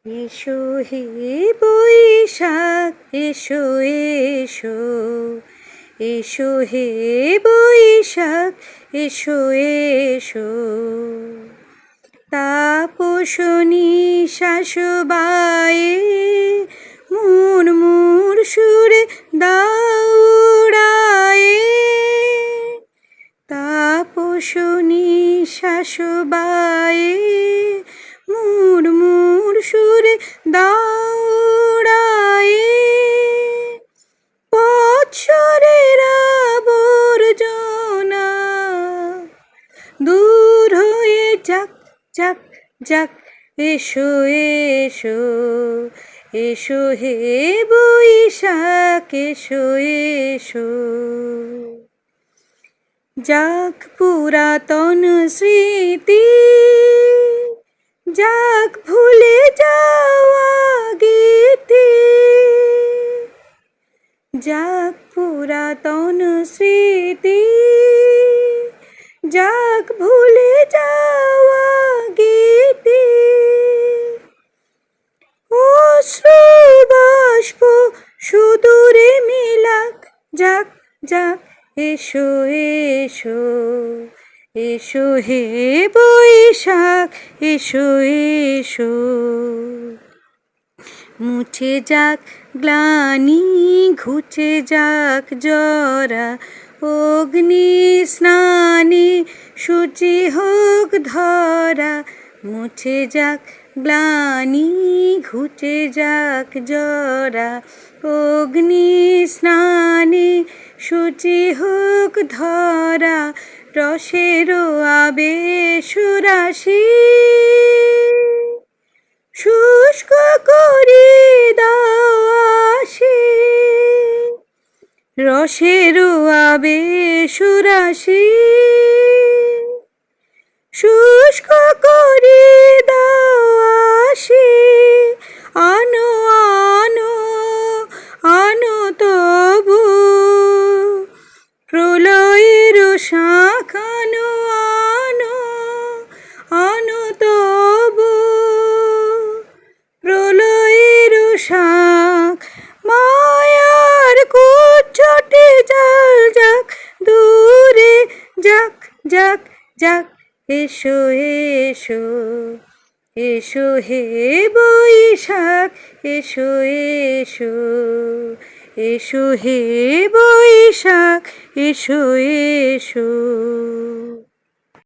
এসো হে বৈশাখ এসো এসো, এসো হে বৈশাখ এসো এসো। তাপসনী শাশুবায়ে মুরমুর সুরে দাউড়ায়ে। তাপসনী শাশুবায়ে মুরমুর সুরে দাউড়ায়ে। বৎসরের আবর্জনা দূর হয়ে যাক যাক যাক। এসো এসো, এসো হে বৈশাখ এসো এসো। যাক পুরাতন স্মৃতি, যাক ভুলে যাওয়া গীতি। যাক পুরাতন স্মৃতি, যাক ভুলে যাওয়া গীতি। অশ্রু বাষ্প সুদূরে মিলাক যাক যাক। এসো এসো, এসো হে বৈশাখ এসো এসো। মুছে যাক গ্লানি ঘুচে যাক জরা, অগ্নি স্নানে সূচি হোক ধরা। মুছে যাক গ্লানি ঘুচে যাক জরা, অগ্নি স্নানে সূচি হোক ধরা। রসের আবেশ রাশি শুষ্ক করে দাও আসি। রসের আবেশ রাশি শুষ্ক করে দাও আসি। আনো আনো আনো তবু প্রলয়ের শাঁখ। আনো আনো আনো তবু প্রলয়ের শাঁখ। মায়ার কুচ্ছটে জাল যাক দূরে যাক যাক যাক। এসো এসো, এসো হে বৈশাখ এসো এসো, এসো হে বৈশাখ এসো এসো।